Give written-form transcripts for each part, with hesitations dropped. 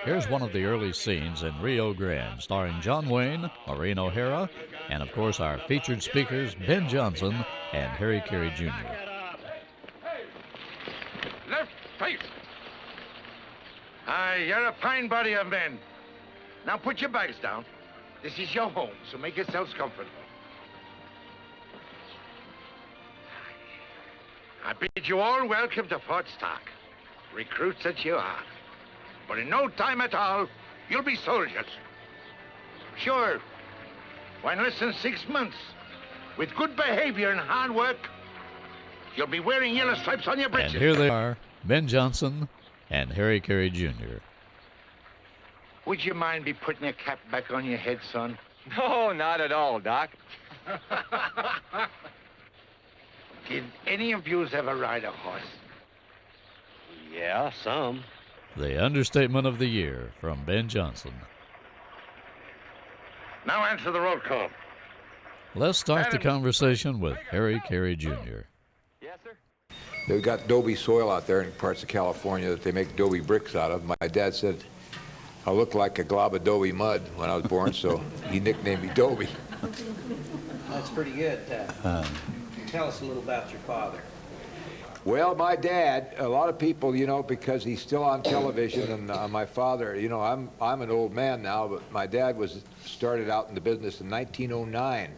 Here's one of the early scenes in Rio Grande, starring John Wayne, Maureen O'Hara, and of course our featured speakers, Ben Johnson and Harry Carey Jr. Left face! Aye, you're a fine body of men. Now put your bags down. This is your home, so make yourselves comfortable. I bid you all welcome to Fort Stark. Recruits that you are. But in no time at all, you'll be soldiers. Sure, when less than 6 months, with good behavior and hard work, you'll be wearing yellow stripes on your breeches. And here they are, Ben Johnson and Harry Carey Jr. Would you mind be putting your cap back on your head, son? No, not at all, Doc. Did any of yous ever ride a horse? Yeah, some. The understatement of the year from Ben Johnson. Now answer the roll call. Let's start the conversation with Harry Carey Jr. Yes, sir. They've got adobe soil out there in parts of California that they make adobe bricks out of. My dad said I looked like a glob of adobe mud when I was born, so he nicknamed me Dobie. That's pretty good. Tell us a little about your father. Well, my dad, a lot of people, you know, because he's still on television, and my father, you know, I'm an old man now, but my dad started out in the business in 1909.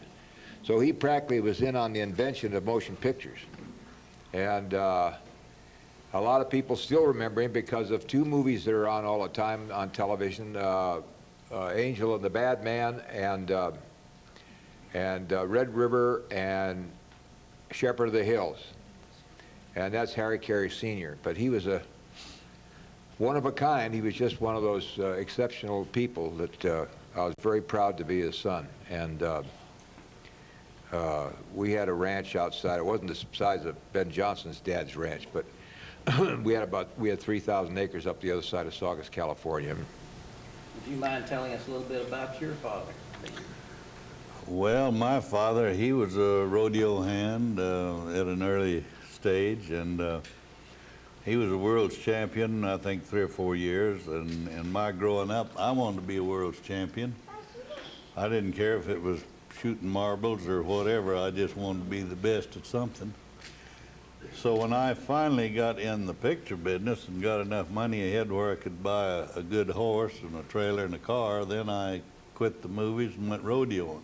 So he practically was in on the invention of motion pictures. And a lot of people still remember him because of two movies that are on all the time on television, Angel and the Bad Man and Red River and Shepherd of the Hills. And that's Harry Carey Sr. But he was one of a kind. He was just one of those exceptional people that I was very proud to be his son. And we had a ranch outside. It wasn't the size of Ben Johnson's dad's ranch, but we had 3,000 acres up the other side of Saugus, California. Would you mind telling us a little bit about your father? Well, my father, he was a rodeo hand at an early stage, and he was a world's champion, I think 3 or 4 years, and in my growing up, I wanted to be a world's champion. I didn't care if it was shooting marbles or whatever, I just wanted to be the best at something. So when I finally got in the picture business and got enough money ahead where I could buy a good horse and a trailer and a car, then I quit the movies and went rodeoing.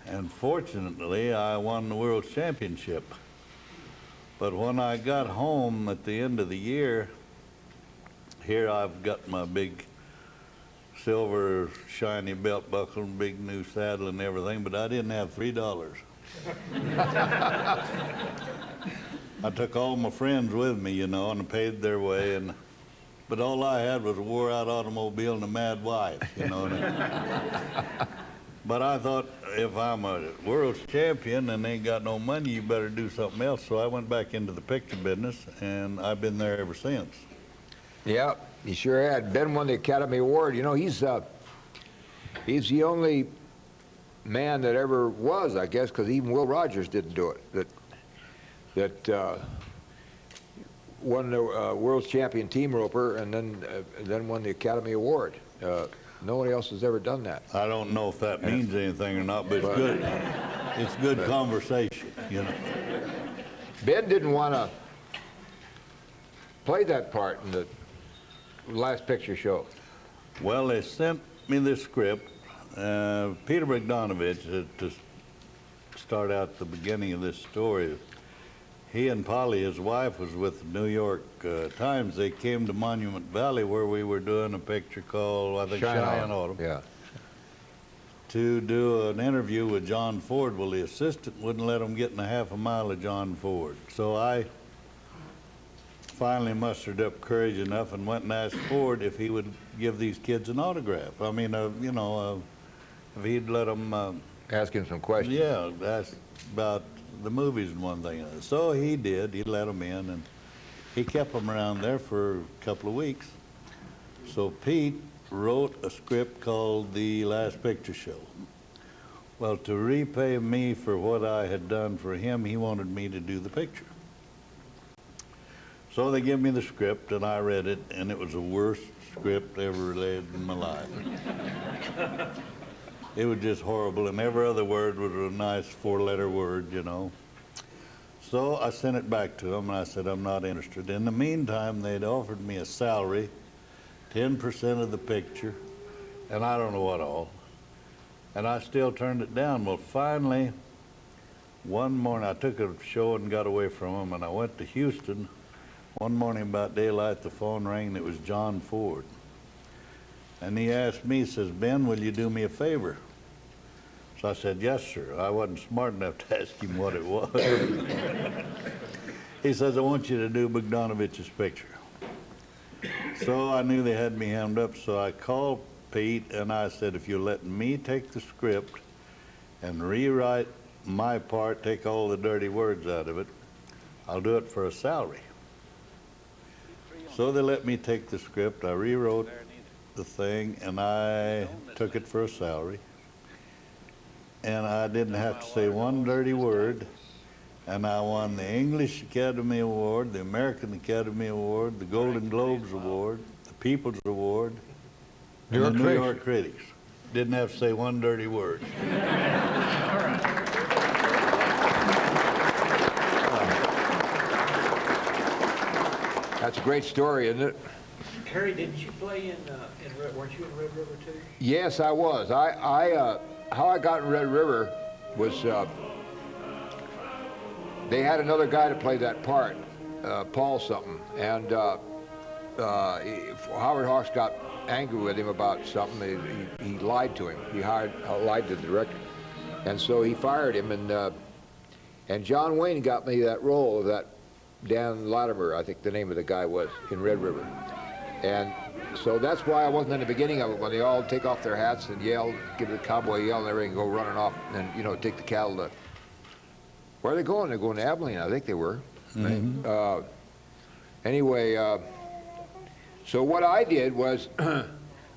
And fortunately, I won the world championship. But when I got home at the end of the year, here I've got my big silver shiny belt buckle and big new saddle and everything, but I didn't have $3. I took all my friends with me, you know, and paid their way, but all I had was a wore-out automobile and a mad wife, you know. But I thought, if I'm a world champion and ain't got no money, you better do something else. So I went back into the picture business, and I've been there ever since. Yeah, he sure had. Ben won the Academy Award. You know, he's the only man that ever was, I guess, because even Will Rogers didn't do it. That won the world's champion team roper, and then won the Academy Award. Nobody else has ever done that. I don't know if that means anything or not, but it's good. It's good conversation, you know. Ben didn't want to play that part in the last picture show. Well, they sent me this script. Peter Bogdanovich, to start out the beginning of this story, he and Polly, his wife, was with the New York Times. They came to Monument Valley where we were doing a picture called, I think, Cheyenne Autumn. Yeah. To do an interview with John Ford. Well, the assistant wouldn't let them get in a half a mile of John Ford. So I finally mustered up courage enough and went and asked Ford if he would give these kids an autograph. I mean, you know, if he'd let them... ask him some questions. Yeah, that's about the movies and one thing. So he did. He let them in, and he kept them around there for a couple of weeks. So Pete wrote a script called The Last Picture Show. Well, to repay me for what I had done for him, he wanted me to do the picture. So they give me the script, and I read it, and it was the worst script ever read in my life. It was just horrible, and every other word was a nice four-letter word, you know. So I sent it back to them, and I said, I'm not interested. In the meantime, they'd offered me a salary, 10% of the picture, and I don't know what all. And I still turned it down. Well, finally, one morning, I took a show and got away from them, and I went to Houston. One morning about daylight, the phone rang, and it was John Ford. And he asked me, he says, Ben, will you do me a favor? So I said, yes, sir. I wasn't smart enough to ask him what it was. He says, I want you to do Bogdanovich's picture. So I knew they had me hemmed up, so I called Pete, and I said, if you let me take the script and rewrite my part, take all the dirty words out of it, I'll do it for a salary. So they let me take the script, I rewrote the thing, and I took it for a salary. And I didn't have to say one dirty word, and I won the English Academy Award, the American Academy Award, the Golden Globes Award, the People's Award, and the New York Critics. Didn't have to say one dirty word. That's a great story, isn't it? Carey, didn't you play weren't you in Red River too? Yes, I was. How I got in Red River was they had another guy to play that part, Paul something, and Howard Hawks got angry with him about something. He lied to him. He lied to the director, and so he fired him. And John Wayne got me that role of that Dan Latimer, I think the name of the guy was, in Red River. And so that's why I wasn't in the beginning of it, when they all take off their hats and yell, give the cowboy yell and everything, go running off and, you know, take the cattle to, where are they going? They're going to Abilene, I think they were. Mm-hmm. Anyway, so what I did was,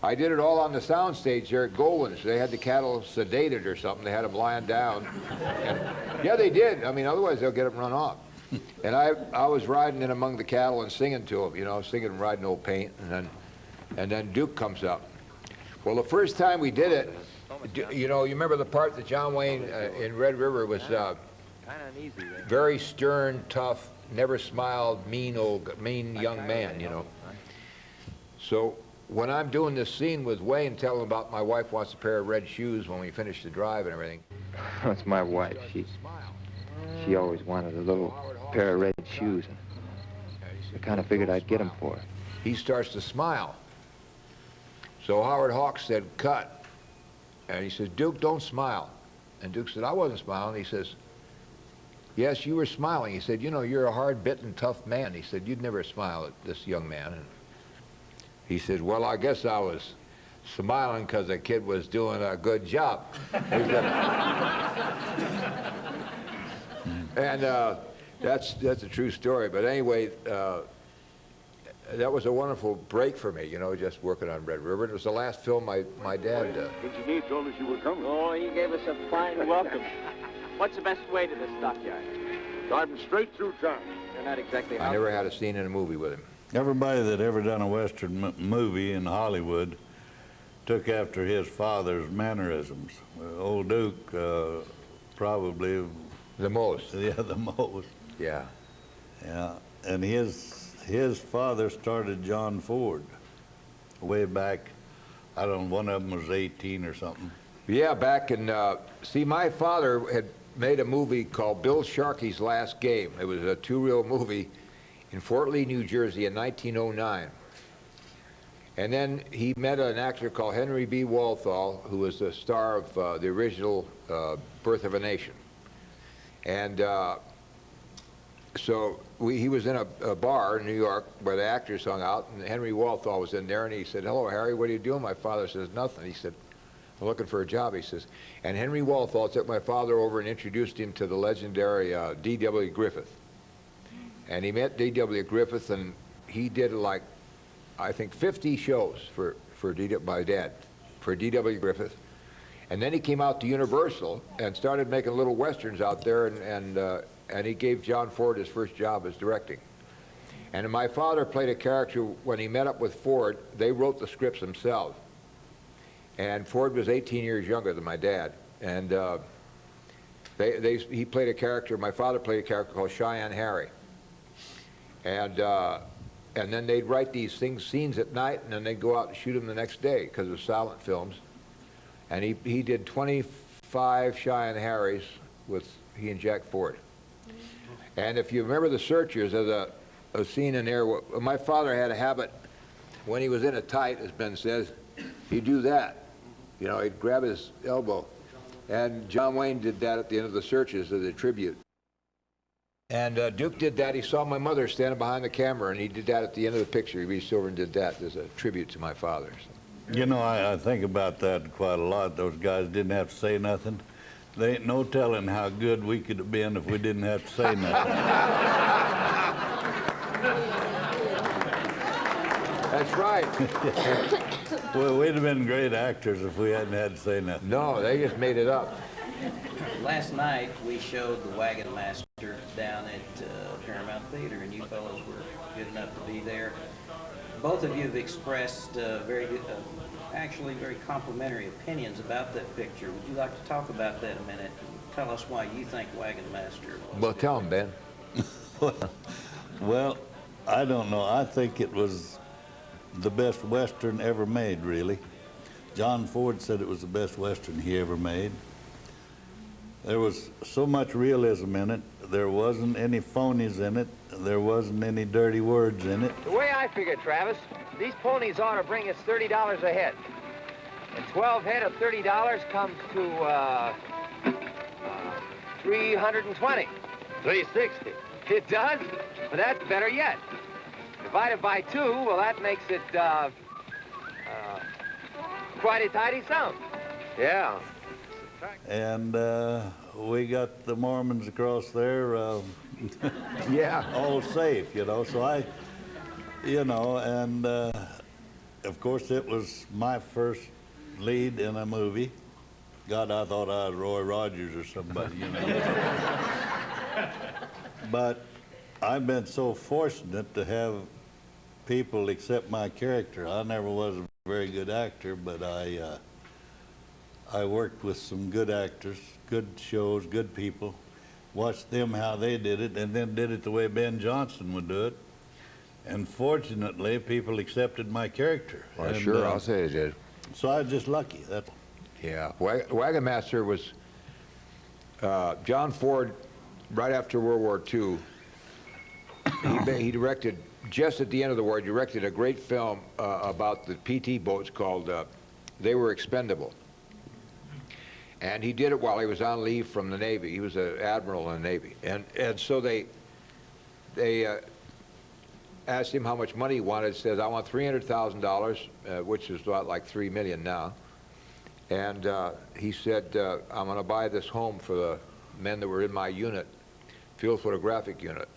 I did it all on the sound stage there at Goldwyn's. They had the cattle sedated or something. They had them lying down. And, yeah, they did. I mean, otherwise they'll get them run off. And I was riding in among the cattle and singing to them, you know, singing and riding old paint, and then Duke comes up. Well, the first time we did it, you know, you remember the part that John Wayne in Red River was very stern, tough, never smiled, mean young man, you know. So when I'm doing this scene with Wayne, telling about my wife wants a pair of red shoes when we finish the drive and everything. That's my wife. She always wanted a little pair of red shoes, and I kind of figured I'd get them for her. He starts to smile. So Howard Hawks said, cut. And he says, Duke, don't smile. And Duke said, I wasn't smiling. He says, yes, you were smiling. He said, you know, you're a hard-bitten, tough man. He said, you'd never smile at this young man. And he said, well, I guess I was smiling because the kid was doing a good job. And that's a true story. But anyway, that was a wonderful break for me, you know, just working on Red River. It was the last film my dad Engineer told us you were coming. Oh, he gave us a fine welcome. What's the best way to the stockyard? Driving straight through town. You're not exactly... I never had a scene in a movie with him. Everybody that ever done a Western movie in Hollywood took after his father's mannerisms. Old Duke probably... The most. Yeah, the most. Yeah. Yeah, and his father started John Ford way back, I don't know, one of them was 18 or something. Yeah, back in, see, my father had made a movie called Bill Sharkey's Last Game. It was a two-reel movie in Fort Lee, New Jersey in 1909. And then he met an actor called Henry B. Walthall, who was the star of the original Birth of a Nation. And so he was in a bar in New York where the actors hung out, and Henry Walthall was in there, and he said, hello, Harry, what are you doing? My father says, nothing. He said, I'm looking for a job, he says. And Henry Walthall took my father over and introduced him to the legendary D.W. Griffith. And he met D.W. Griffith, and he did like, I think, 50 shows for my dad, for D.W. Griffith. And then he came out to Universal and started making little westerns out there, and he gave John Ford his first job as directing. And my father played a character when he met up with Ford. They wrote the scripts themselves. And Ford was 18 years younger than my dad. And he played a character, my father played a character called Cheyenne Harry. And then they'd write these scenes at night, and then they'd go out and shoot them the next day because it was silent films. And he did 25 Cheyenne Harrys with he and Jack Ford. And if you remember The Searchers, there's a scene in there where my father had a habit, when he was in a tight, as Ben says, he'd do that. You know, he'd grab his elbow. And John Wayne did that at the end of The Searchers as a tribute. And Duke did that. He saw my mother standing behind the camera, and he did that at the end of the picture. He reached over and did that as a tribute to my father. So. You know, I think about that quite a lot. Those guys didn't have to say nothing. There ain't no telling how good we could have been if we didn't have to say nothing. That's right. Well, we'd have been great actors if we hadn't had to say nothing. No, they just made it up. Last night, we showed The Wagon Master down at Paramount Theater, and you fellows were good enough to be there. Both of you have expressed very good, actually very complimentary opinions about that picture. Would you like to talk about that a minute? Tell us why you think Wagon Master was. Well, tell them, Ben. Well, I don't know. I think it was the best Western ever made, really. John Ford said it was the best Western he ever made. There was so much realism in it. There wasn't any phonies in it. There wasn't any dirty words in it. The way I figure, Travis, these ponies ought to bring us $30 a head. And 12 head of $30 comes to, 320. 360. It does? But that's better yet. Divided by 2, well, that makes it, quite a tidy sum. Yeah. And we got the Mormons across there, Yeah. all safe, you know. So you know, and of course it was my first lead in a movie. God, I thought I was Roy Rogers or somebody, you know. But I've been so fortunate to have people accept my character. I never was a very good actor, but I worked with some good actors, good shows, good people, watched them how they did it, and then did it the way Ben Johnson would do it. And fortunately, people accepted my character. Well, and, sure, I'll say they did. So I was just lucky. That's Yeah. Wagon Master was John Ford, right after World War II. He directed, just at the end of the war, he directed a great film about the PT boats called They Were Expendable. And he did it while he was on leave from the Navy. He was an admiral in the Navy. And so they asked him how much money he wanted. He says, I want $300,000, which is about like $3 million now. And he said, I'm going to buy this home for the men that were in my unit, field photographic unit.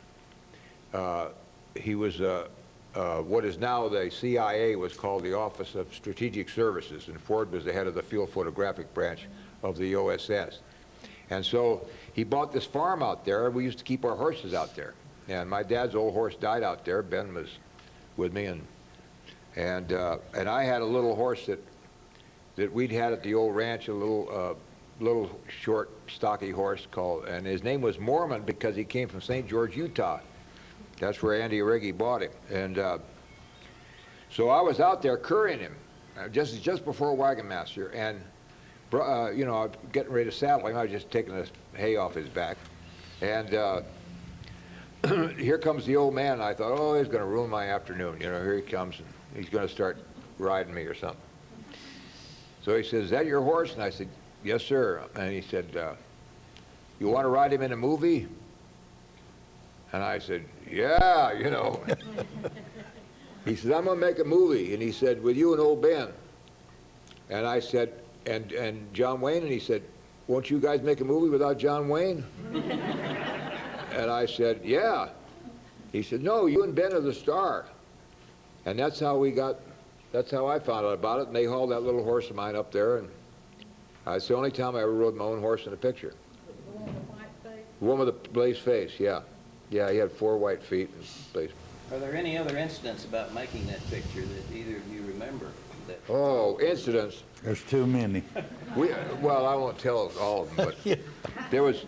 He was, what is now the CIA was called the Office of Strategic Services, and Ford was the head of the field photographic branch of the OSS. And so he bought this farm out there. We used to keep our horses out there. And my dad's old horse died out there. Ben was with me, and I had a little horse that we'd had at the old ranch, a little short, stocky horse called, and his name was Mormon because he came from St. George, Utah. That's where Andy Rigby bought him. And so I was out there currying him just before Wagon Master, and you know, getting ready to saddle him. I was just taking the hay off his back, and here comes the old man. And I thought, oh, he's going to ruin my afternoon. You know, here he comes, and he's going to start riding me or something. So he says, is that your horse? And I said, yes, sir. And he said, you want to ride him in a movie? And I said, yeah, you know. He said, I'm going to make a movie. And he said, with you and old Ben. And I said, and John Wayne? And he said, won't you guys make a movie without John Wayne? And I said, yeah. He said, no, you and Ben are the star. And that's how I found out about it. And they hauled that little horse of mine up there. And it's the only time I ever rode my own horse in a picture. The one with the white face? The one with the blazed face, yeah. Yeah, he had 4 white feet and blazed. Are there any other incidents about making that picture that either of you remember? Oh, incidents. There's too many. Well, I won't tell all of them, but Yeah. there was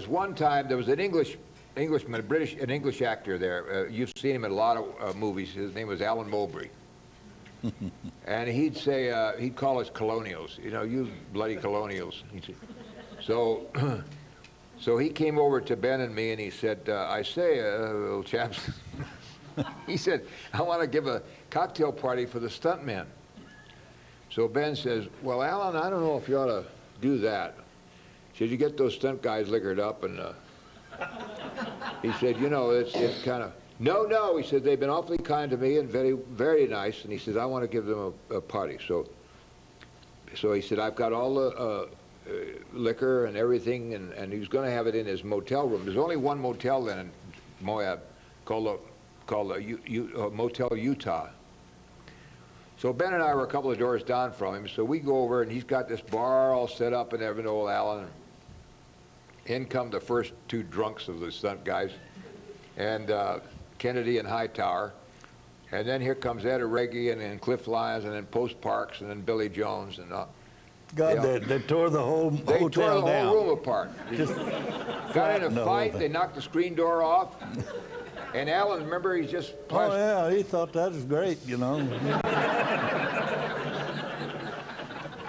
one time, there was an Englishman, an English actor there. You've seen him in a lot of movies. His name was Alan Mowbray. And he'd say, he'd call us colonials, you know, you bloody colonials. So, so he came over to Ben and me and he said, I say, old chaps, he said, I want to give a cocktail party for the stuntmen. So Ben says, well, Alan, I don't know if you ought to do that. He said, you get those stunt guys liquored up, and he said, you know, it's kind of, no, he said, they've been awfully kind to me and very, very nice, and he says, I want to give them a party. So he said, I've got all the liquor and everything, and he was going to have it in his motel room. There's only one motel then in Moab called Motel Utah. So Ben and I were a couple of doors down from him, so we go over, and he's got this bar all set up and everything, old Alan. In come the first two drunks of the stunt guys, and Kennedy and Hightower. And then here comes Ed Rigby and then Cliff Lyons and then Post Parks and then Billy Jones. And God, they tore the whole hotel down. They tore the whole room apart. Just got in a fight, they knocked the screen door off. And Alan, remember, he just... Oh, yeah, he thought that was great, you know.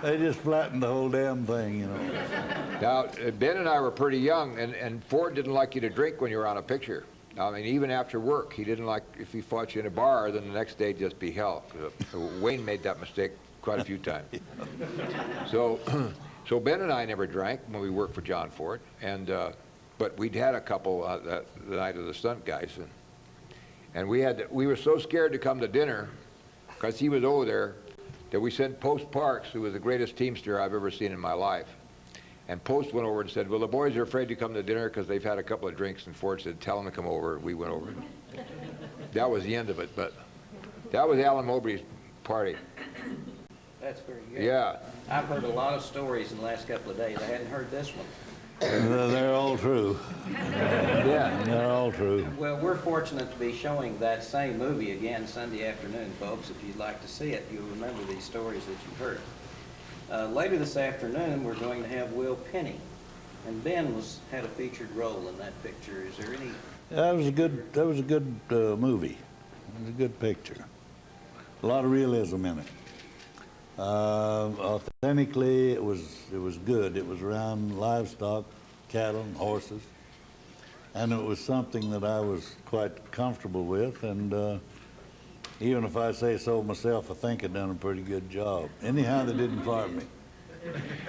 They just flattened the whole damn thing, you know. Now, Ben and I were pretty young, and Ford didn't like you to drink when you were on a picture. I mean, even after work, he didn't like if he fought you in a bar, then the next day just be hell. Wayne made that mistake quite a few times. So Ben and I never drank when we worked for John Ford, and but we'd had a couple the night of the stunt guys, and we were so scared to come to dinner because he was over there that we sent Post Parks, who was the greatest teamster I've ever seen in my life. And Post went over and said, well, the boys are afraid to come to dinner because they've had a couple of drinks. And Ford said, tell them to come over. We went over. That was the end of it. But that was Alan Mowbray's party. That's very good. Yeah. I've heard a lot of stories in the last couple of days. I hadn't heard this one. They're all true. Yeah. They're all true. Well, we're fortunate to be showing that same movie again Sunday afternoon, folks. If you'd like to see it, you'll remember these stories that you've heard. Later this afternoon, we're going to have Will Penny, and Ben had a featured role in that picture. Is there any? That was a good movie. It was a good picture. A lot of realism in it. Authentically, it was good. It was around livestock, cattle, and horses, and it was something that I was quite comfortable with. And even if I say so myself, I think I've done a pretty good job. Anyhow, they didn't fire me.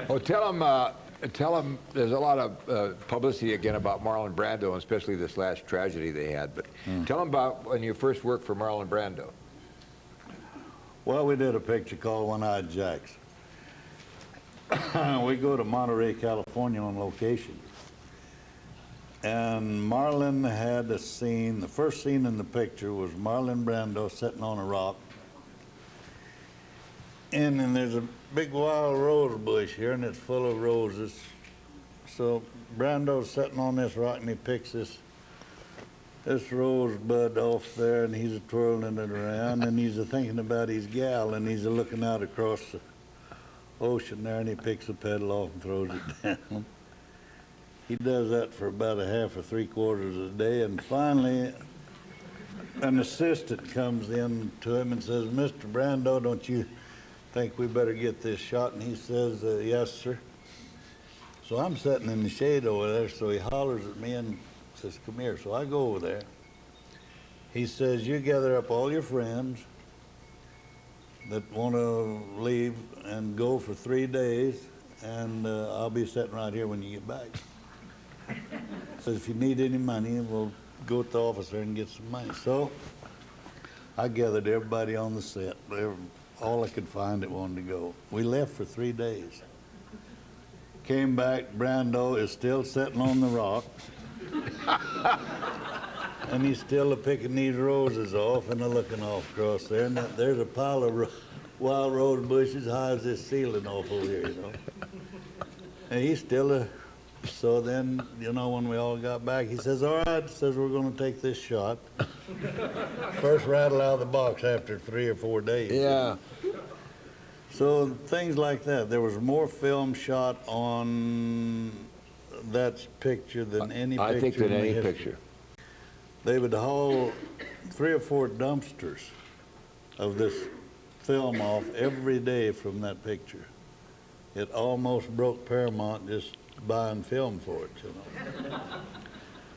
Well, tell them there's a lot of publicity again about Marlon Brando, and especially this last tragedy they had. But tell them about when you first worked for Marlon Brando. Well, we did a picture called One-Eyed Jacks. We go to Monterey, California on location. And Marlon had a scene, the first scene in the picture was Marlon Brando sitting on a rock. And then there's a big wild rose bush here, and it's full of roses. So Brando's sitting on this rock, and he picks this rosebud off there, and he's twirling it around, and he's thinking about his gal, and he's looking out across the ocean there, and he picks a petal off and throws it down. He does that for about a half or 3/4 a day, and finally an assistant comes in to him and says, Mr. Brando, don't you think we better get this shot? And he says, yes, sir. So I'm sitting in the shade over there, so he hollers at me and says, come here. So I go over there. He says, you gather up all your friends that want to leave and go for 3 days, and I'll be sitting right here when you get back. Says, if you need any money, we'll go to the office there and get some money. So I gathered everybody on the set, all I could find that wanted to go. We left for 3 days. Came back, Brando is still sitting on the rock. And he's still picking these roses off and looking off across there. And there's a pile of wild rose bushes high as this ceiling off over here, you know. And he's still So then, you know, when we all got back, he says, all right, says we're going to take this shot. First rattle out of the box after 3 or 4 days. Yeah. So things like that. There was more film shot on that picture than any picture I think than in any history. picture. They would haul 3 or 4 dumpsters of this film off every day from that picture. It almost broke Paramount just buying film for it, you know.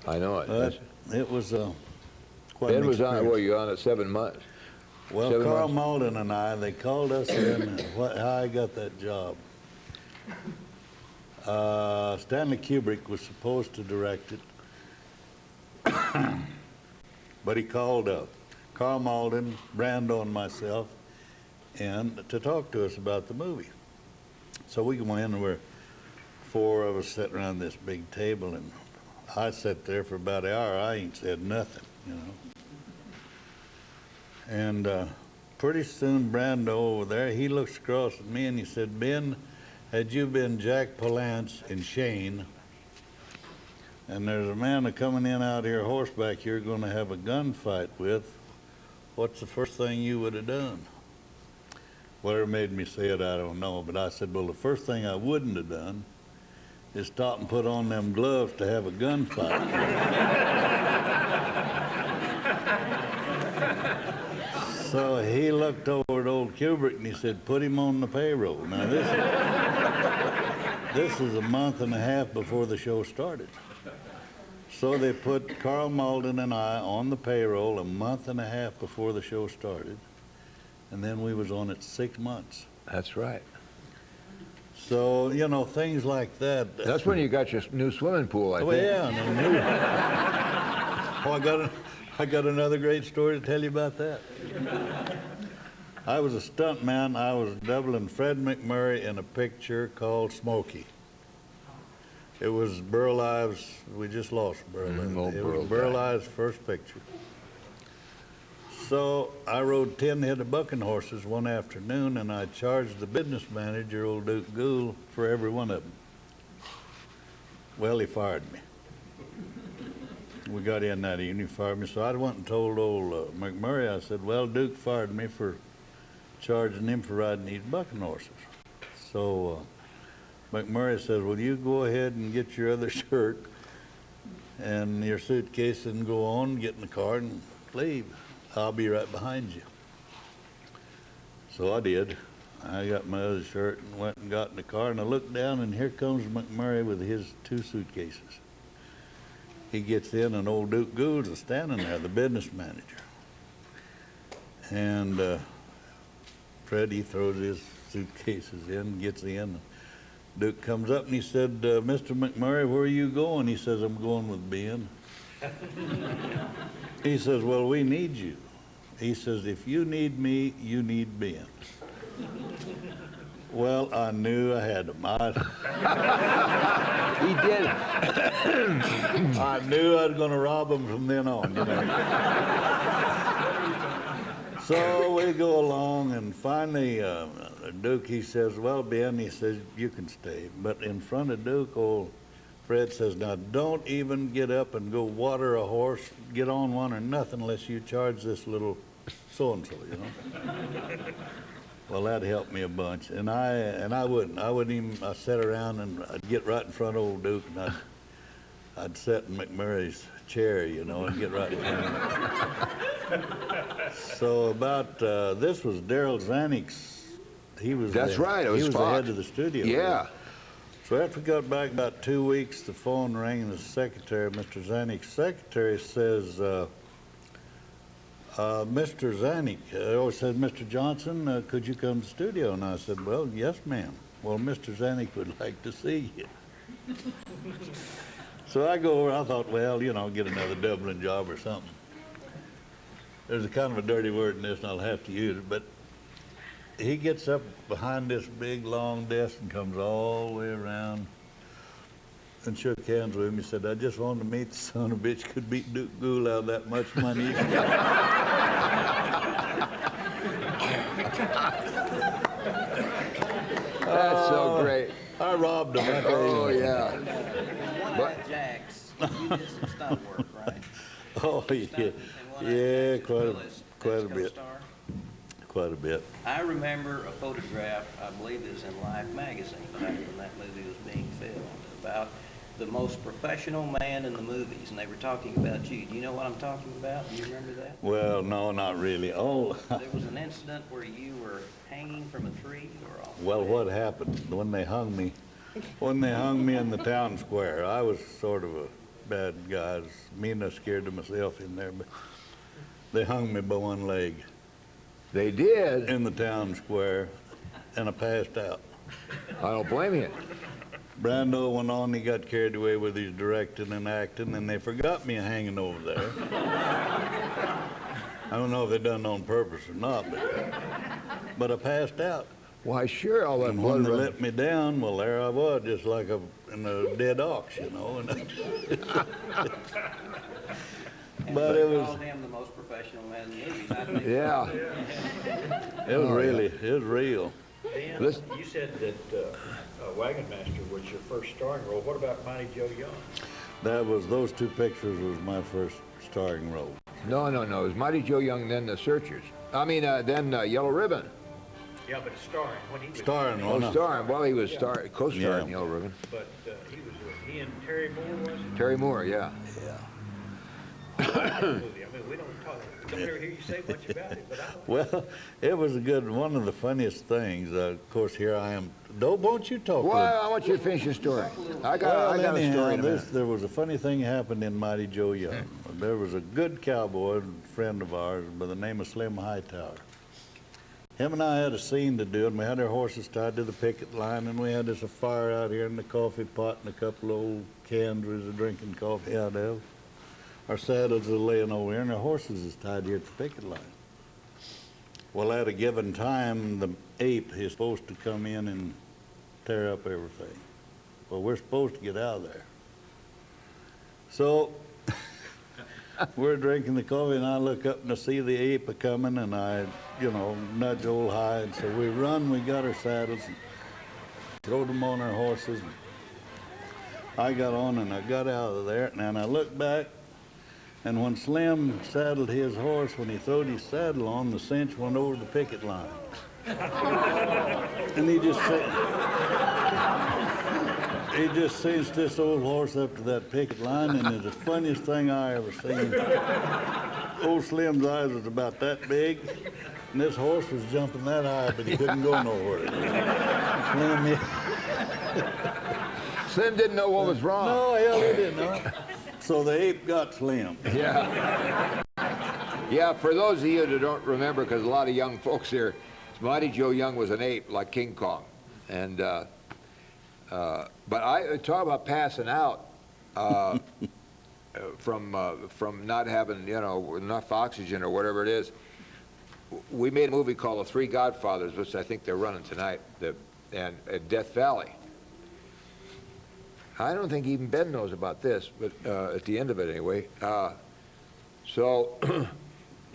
I know it. But it was quite Ben an was on, experience. well, you were on it 7 months. Well, 7 Carl months. Malden and I, they called us in, and how I got that job. Stanley Kubrick was supposed to direct it, but he called Carl Malden, Brando, and myself in to talk to us about the movie. So we go in, and we're 4 of us sitting around this big table, and I sat there for about an hour. I ain't said nothing, you know. And pretty soon, Brando over there, he looks across at me and he said, Ben, had you been Jack Palance in Shane, and there's a man coming in out here horseback you're going to have a gunfight with, what's the first thing you would have done? Whatever made me say it, I don't know. But I said, well, the first thing I wouldn't have done is stop and put on them gloves to have a gunfight. So he looked over at old Kubrick and he said, put him on the payroll. Now this is a month and a half before the show started. So they put Carl Malden and I on the payroll a month and a half before the show started. And then we was on it 6 months. That's right. So, you know, things like that. That's when you got your new swimming pool, I think. Yeah. Oh, I got another great story to tell you about that. I was a stunt man. I was doubling Fred McMurray in a picture called Smokey. It was Burl Ives. We just lost Burl Ives. It was Burl Ives' first picture. So I rode 10 head of bucking horses one afternoon, and I charged the business manager, old Duke Gould, for every one of them. Well, he fired me. We got in that evening, he fired me. So I went and told old McMurray, I said, well, Duke fired me for charging him for riding these bucking horses. So McMurray says, well, you go ahead and get your other shirt and your suitcase and go on, get in the car and leave. I'll be right behind you. So I did. I got my other shirt and went and got in the car, and I looked down, and here comes McMurray with his 2 suitcases. He gets in, and old Duke Gould's is standing there, the business manager. And Freddie throws his suitcases in, gets in. Duke comes up and he said, Mr. McMurray, where are you going? He says, I'm going with Ben. He says, well, we need you. He says, if you need me, you need Ben. Well, I knew I had him. He did. I knew I was going to rob him from then on, you know. So we go along, and finally, Duke, he says, well, Ben, he says, you can stay. But in front of Duke, old Fred says, now, don't even get up and go water a horse, get on one or nothing unless you charge this little so-and-so, you know. Well, that helped me a bunch, and I wouldn't even. I sat around and I'd get right in front of old Duke, and I'd sit in McMurray's chair, you know, and get right in front of him. So about this was Darryl Zanuck's. He was. That's right. It was he was the Fox. head of the studio. Yeah. So after we got back about 2 weeks, the phone rang, and the secretary, Mr. Zanuck's secretary, says, Mr. Zanuck, said, Mr. Johnson, could you come to the studio? And I said, well, yes, ma'am. Well, Mr. Zanuck would like to see you. So I go over, I thought, well, you know, get another Dublin job or something. There's a kind of a dirty word in this, and I'll have to use it, but he gets up behind this big, long desk and comes all the way around and shook hands with him. He said, I just wanted to meet the son of a bitch could beat Duke Gould out of that much money. That's so great. I robbed him. Oh, yeah. You did some stunt work, right? Oh, yeah, Stunt in one of the yeah, pictures, Will quite a as bit, co-star. quite a bit. I remember a photograph, I believe it was in Life magazine, back when that movie was being filmed, about the most professional man in the movies, and they were talking about you. Do you know what I'm talking about? Do you remember that? Well, no, not really. Oh, There was an incident where you were hanging from a tree or off. well, what happened when they hung me? When they hung me in the town square, I was sort of a bad guy. I was mean, I scared of myself in there, but they hung me by one leg. They did? In the town square, and I passed out. I don't blame you. Brando went on, he got carried away with his directing and acting, and they forgot me hanging over there. I don't know if they done it on purpose or not, but I passed out. Why, sure, all that And blood when they running. let me down, well, there I was, just like in a dead ox, you know. But it was. Called him the most professional man in the movies. I think. Yeah. It was really, it was real. Dan, Listen. you said that Wagon Master was your first starring role. What about Mighty Joe Young? Those two pictures was my first starring role. No. It was Mighty Joe Young, then The Searchers. I mean, then Yellow Ribbon. Yeah, but starring when he was Starring, Oh, no. starring. Well, he was co-starring Yeah. in Yellow Ribbon. But he and Terry Moore was it? Terry Moore, yeah. movie. I mean, we don't ever hear you say much about it, but I don't. Well, it was a good, one of the funniest things. Of course, here I am. Won't you talk? Well, I want you to finish your story. I got a story in a minute. There was a funny thing happened in Mighty Joe Young. There was a good cowboy, friend of ours, by the name of Slim Hightower. Him and I had a scene to do, and we had our horses tied to the picket line, and we had this a fire out here in the coffee pot and a couple of old cans we was drinking coffee out of. Our saddles are laying over here, and our horses is tied here at the picket line. Well, at a given time, the ape is supposed to come in and tear up everything. Well, we're supposed to get out of there. So we're drinking the coffee, and I look up and I see the ape a-coming, and I, nudge old Hyde. So we run, we got our saddles, and throw them on our horses. I got on, and I got out of there, and I looked back, and when Slim saddled his horse, when he throwed his saddle on, the cinch went over the picket line. And he just cinched this old horse up to that picket line, and it's the funniest thing I ever seen. Old Slim's eyes was about that big, and this horse was jumping that high, but he couldn't go nowhere. Slim didn't know what was wrong. No, hell, he didn't know. So the ape got Slim. Yeah. Yeah, for those of you that don't remember, because a lot of young folks here, Mighty Joe Young was an ape like King Kong. And, but I talk about passing out from not having, enough oxygen or whatever it is. We made a movie called The Three Godfathers, which I think they're running tonight, and at Death Valley. I don't think even Ben knows about this, but at the end of it anyway. So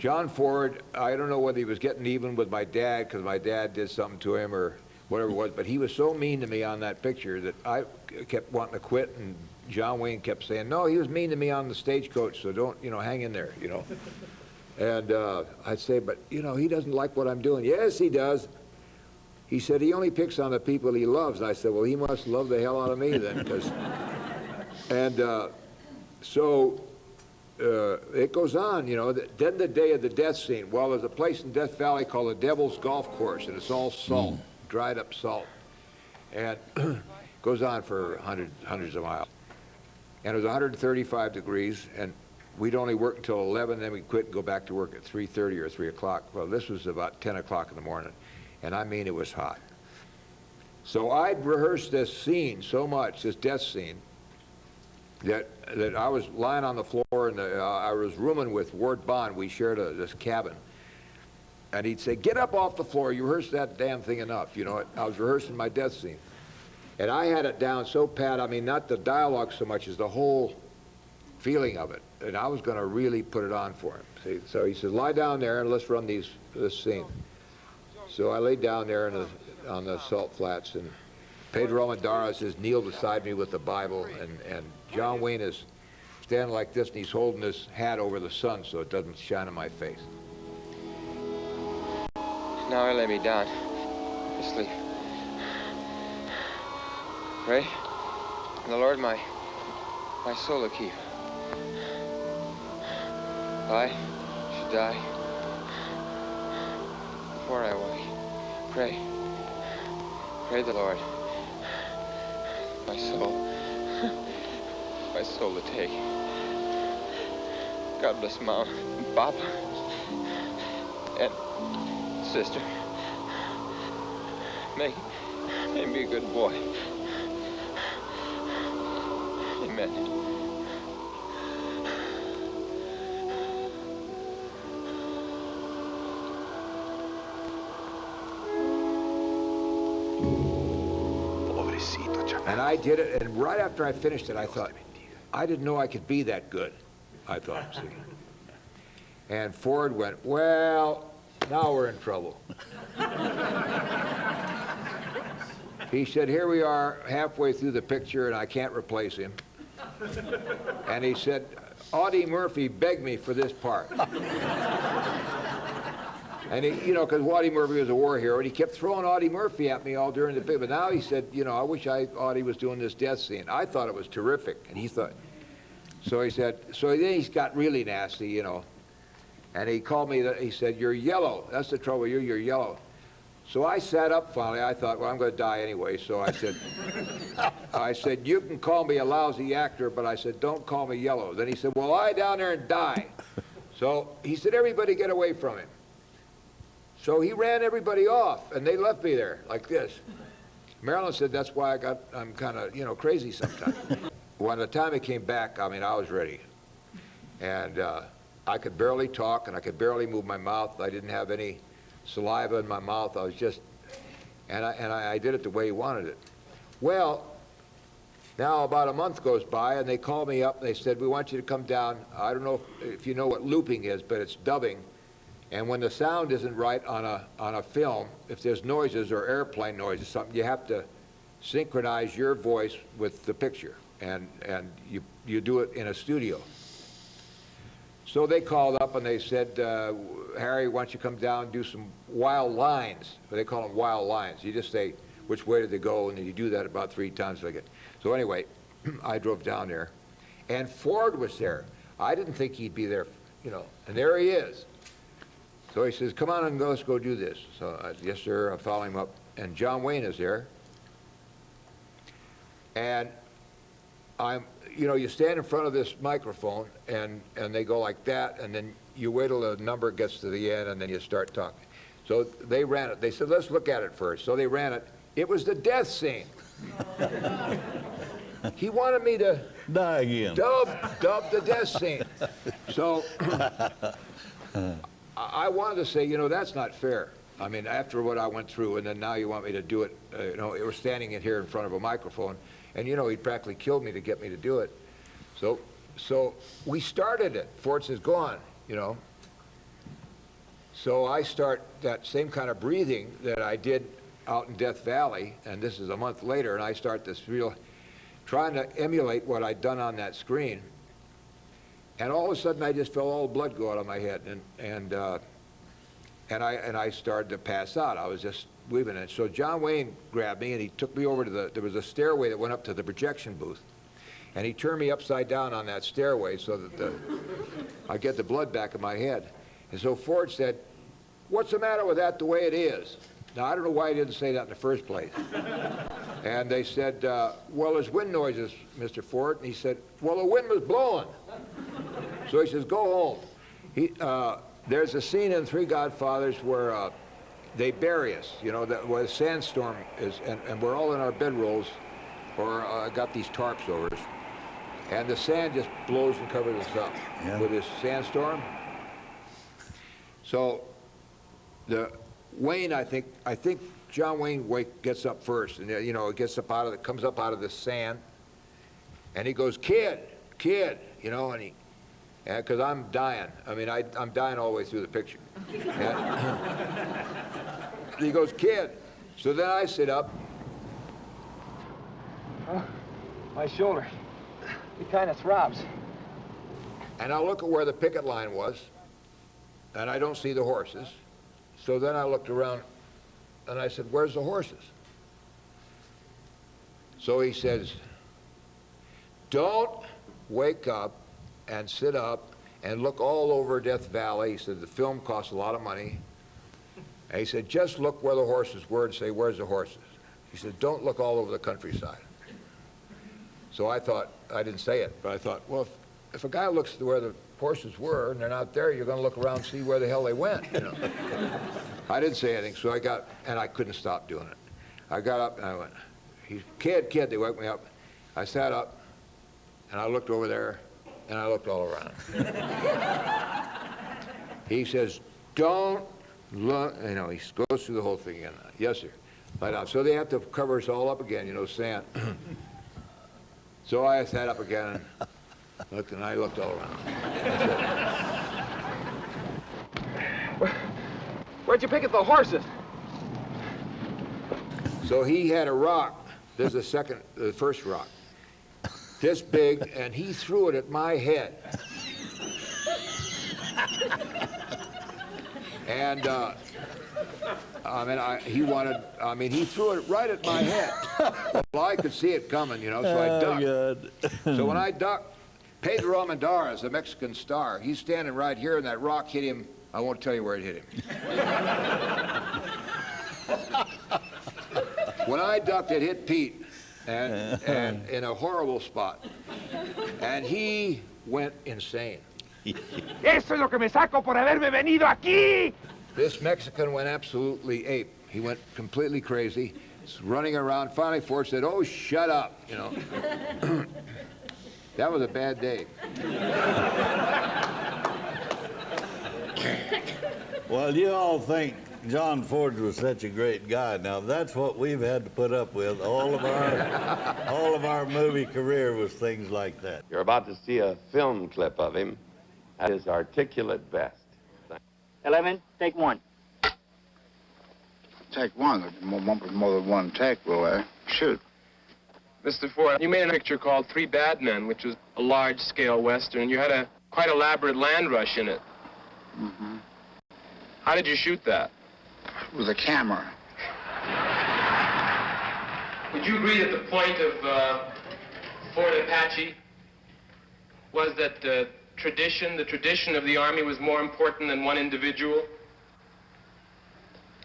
John Ford, I don't know whether he was getting even with my dad because my dad did something to him or whatever it was, but he was so mean to me on that picture that I kept wanting to quit, and John Wayne kept saying, no, he was mean to me on the stagecoach, so don't, hang in there, And I'd say, but, he doesn't like what I'm doing. Yes, he does. He said he only picks on the people he loves. I said, well, he must love the hell out of me then, because... And so it goes on, then the day of the death scene. Well, there's a place in Death Valley called the Devil's Golf Course, and it's all salt, dried up salt. And it goes on for hundreds of miles. And it was 135 degrees, and we'd only work until 11, then we'd quit and go back to work at 3:30 or 3 o'clock. Well, this was about 10 o'clock in the morning. And I mean, it was hot. So I'd rehearsed this scene so much, this death scene, that I was lying on the floor, and I was rooming with Ward Bond. We shared this cabin. And he'd say, get up off the floor. You rehearsed that damn thing enough. I was rehearsing my death scene. And I had it down so pat, I mean, not the dialogue so much as the whole feeling of it. And I was going to really put it on for him. See? So he says, lie down there and let's run this scene. So I laid down there on the salt flats, and Pedro Almodara says, kneel beside me with the Bible, and John Wayne is standing like this, and he's holding his hat over the sun so it doesn't shine on my face. Now I lay me down to sleep. Pray, and the Lord my soul to keep. If I should die before I wake, pray the Lord my soul to take. God bless Mom, and Papa, and sister. Make me a good boy. Amen. And I did it, and right after I finished it, I thought, I didn't know I could be that good, I thought. See? And Ford went, well, now we're in trouble. He said, here we are halfway through the picture, and I can't replace him. And he said, Audie Murphy begged me for this part. And he, you know, because Audie Murphy was a war hero, and he kept throwing Audie Murphy at me all during the bit. But now he said, you know, I wish Audie was doing this death scene. I thought it was terrific, and he thought. So he said, so then he's got really nasty, you know. And he called me, he said, you're yellow. That's the trouble, you're yellow. So I sat up finally. I thought, well, I'm going to die anyway. So I said, you can call me a lousy actor, but I said, don't call me yellow. Then he said, well, lie down there and die. So he said, everybody get away from him. So he ran everybody off, and they left me there like this. Marilyn said, that's why I'm kind of, you know, crazy sometimes. When the time he came back, I mean, I was ready. And I could barely talk, and I could barely move my mouth. I didn't have any saliva in my mouth. I was just, and I did it the way he wanted it. Well, now about a month goes by, and they called me up, and they said, we want you to come down. I don't know if you know what looping is, but it's dubbing. And when the sound isn't right on a film, if there's noises or airplane noises, something, you have to synchronize your voice with the picture, and you do it in a studio. So they called up and they said, Harry, why don't you come down and do some wild lines? They call them wild lines. You just say, which way did they go? And then you do that about 3 times. So anyway, I drove down there, and Ford was there. I didn't think he'd be there, you know, and there he is. So he says, come on and let's go do this. So, yes, sir, I follow him up. And John Wayne is there. And you know, you stand in front of this microphone, and they go like that, and then you wait till the number gets to the end, and then you start talking. So they ran it. They said, let's look at it first. So they ran it. It was the death scene. He wanted me to die again. Dub the death scene. So I wanted to say, you know, that's not fair. I mean, after what I went through, and then now you want me to do it, you know, we're standing in here in front of a microphone, and, you know, he practically killed me to get me to do it. So we started it. Ford says, go on, you know. So I start that same kind of breathing that I did out in Death Valley, and this is a month later, and I start this real, trying to emulate what I'd done on that screen. And all of a sudden, I just felt all the blood go out of my head, and I started to pass out. I was just weaving it. So John Wayne grabbed me, and he took me over to there was a stairway that went up to the projection booth. And he turned me upside down on that stairway so that I get the blood back in my head. And so Ford said, what's the matter with that the way it is? Now, I don't know why he didn't say that in the first place. And they said, well, there's wind noises, Mr. Ford. And he said, well, the wind was blowing. So he says, go home. There's a scene in Three Godfathers where they bury us, you know, where the sandstorm is, and we're all in our bedrolls, or got these tarps over us. And the sand just blows and covers us up with this sandstorm. So Wayne, I think John Wayne gets up first, and you know, comes up out of the sand, and he goes, kid, you know, and because I'm dying. I mean, I'm dying all the way through the picture. He goes, kid. So then I sit up. Oh, my shoulder. It kind of throbs. And I look at where the picket line was, and I don't see the horses. So then I looked around, and I said, where's the horses? So he says, don't wake up and sit up and look all over Death Valley. He said, the film costs a lot of money. And he said, just look where the horses were and say, where's the horses? He said, don't look all over the countryside. So I thought, I didn't say it, but I thought, well, if a guy looks where the horses were and they're not there, you're going to look around and see where the hell they went, you know. I didn't say anything, so I got, and I couldn't stop doing it. I got up and I went, kid, they woke me up. I sat up and I looked over there and I looked all around. He says, don't look, you know, he goes through the whole thing again. Yes, sir. Lie down. So they have to cover us all up again, you know, sand. So I sat up again and looked, and I looked all around. Where'd you pick up the horses? So he had a rock. There's the first rock, this big, and he threw it at my head. And he threw it right at my head. Well, I could see it coming, you know, so I ducked. So when I ducked, Pedro Almendarez, the Mexican star, he's standing right here, and that rock hit him. I won't tell you where it hit him. When I ducked, it hit Pete, and in a horrible spot. And he went insane. Eso es lo que me saco por haberme venido aquí. This Mexican went absolutely ape. He went completely crazy, running around. Finally, Ford said, oh, shut up, you know. That was a bad day. Well, you all think John Ford was such a great guy. Now, that's what we've had to put up with. All of our movie career was things like that. You're about to see a film clip of him at his articulate best. 11, take 1. Take one. More than one take, will shoot. Mr. Ford, you made a picture called Three Bad Men, which was a large-scale Western. You had a quite elaborate land rush in it. Mm-hmm. How did you shoot that? With a camera. Would you agree that the point of Fort Apache was that the tradition of the Army was more important than one individual?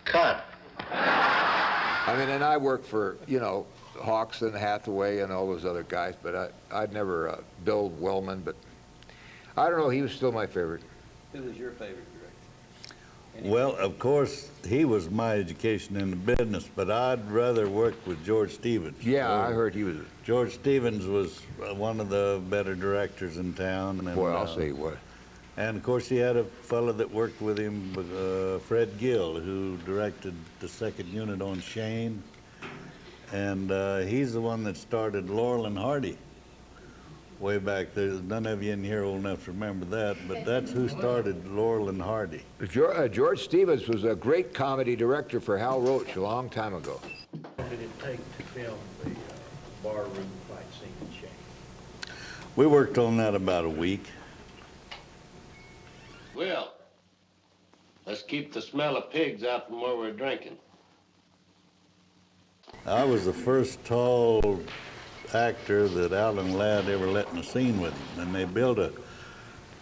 Cut. I mean, and I worked for, you know, Hawks and Hathaway and all those other guys, but I'd never Bill Wellman, but I don't know, he was still my favorite. Who was your favorite director? Well, of course, he was my education in the business, but I'd rather work with George Stevens. Yeah, I heard he was. George Stevens was one of the better directors in town. And, boy, I'll say what. And of course, he had a fellow that worked with him, Fred Gill, who directed the second unit on Shane. And he's the one that started Laurel and Hardy way back there. None of you in here old enough to remember that, but that's who started Laurel and Hardy. George Stevens was a great comedy director for Hal Roach a long time ago. How long did it take to film the barroom fight scene in Shane? We worked on that about a week. Well, let's keep the smell of pigs out from where we're drinking. I was the first tall actor that Alan Ladd ever let in a scene with him. And they built a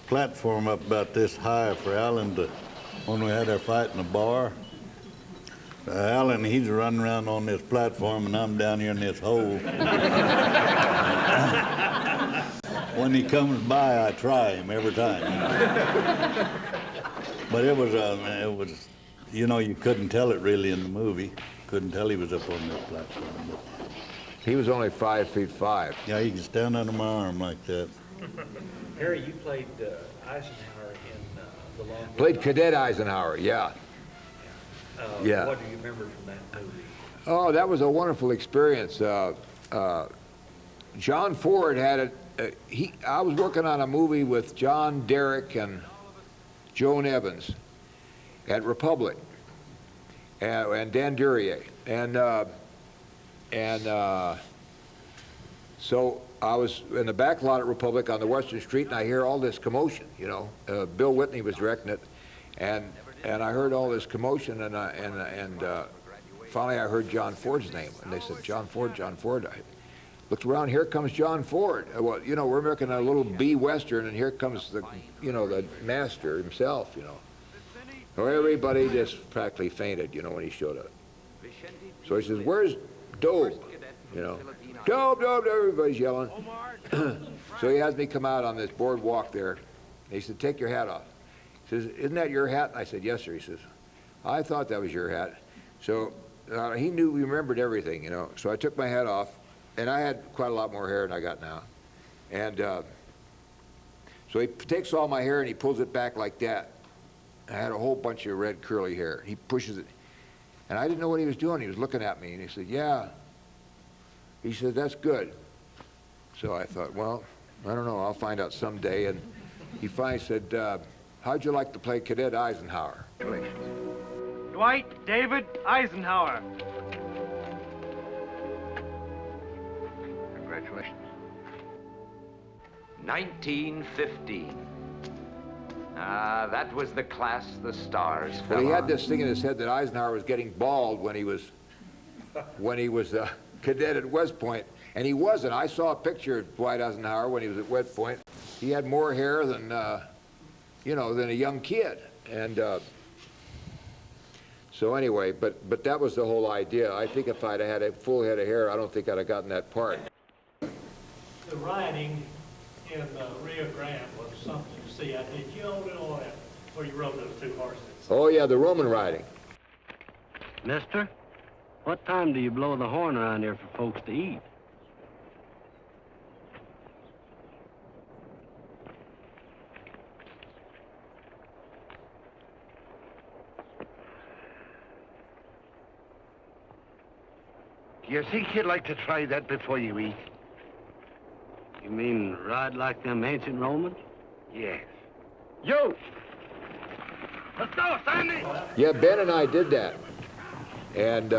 platform up about this high for Alan to, when we had our fight in the bar. Alan, he's running around on this platform and I'm down here in this hole. When he comes by, I try him every time. But it was, you know, you couldn't tell it really in the movie. Couldn't tell he was up on this platform. But he was only 5'5". Yeah, he could stand under my arm like that. Harry, you played Eisenhower in The Long Played Cadet Eisenhower, yeah. Yeah. What do you remember from that movie? Oh, that was a wonderful experience. John Ford had it. I was working on a movie with John Derrick and Joan Evans at Republic and Dan Duryea. And So I was in the back lot at Republic on the Western Street, and I hear all this commotion, you know. Bill Whitney was directing it, and I heard all this commotion, and finally I heard John Ford's name, and they said, John Ford, John Ford. I looked around, here comes John Ford. Well, you know, we're making a little B Western, and here comes the, you know, the master himself, you know. So everybody just practically fainted, you know, when he showed up. So he says, where's Dobe? You know, Dobe, Dobe, everybody's yelling. So he has me come out on this boardwalk there. And he said, take your hat off. He says, isn't that your hat? And I said, yes, sir. He says, I thought that was your hat. So he knew, we remembered everything, you know. So I took my hat off, and I had quite a lot more hair than I got now. And so he takes all my hair and he pulls it back like that. I had a whole bunch of red curly hair. He pushes it. And I didn't know what he was doing. He was looking at me, and he said, yeah. He said, that's good. So I thought, well, I don't know. I'll find out someday. And he finally said, how'd you like to play Cadet Eisenhower? Dwight David Eisenhower. Congratulations. 1915. That was the class the stars fell Well, he had on. this thing in his head that Eisenhower was getting bald when he was a cadet at West Point, and he wasn't. I saw a picture of Dwight Eisenhower when he was at West Point. He had more hair than, you know, than a young kid. And so anyway, but that was the whole idea. I think if I'd had a full head of hair, I don't think I'd have gotten that part. The riding in Rio Grande was something to see. Did you know that where you rode those two horses? Oh yeah, the Roman riding. Mister, what time do you blow the horn around here for folks to eat? Do you think you'd like to try that before you eat? You mean ride like them ancient Romans? Yes. You! Let's go, Sandy! Yeah, Ben and I did that. And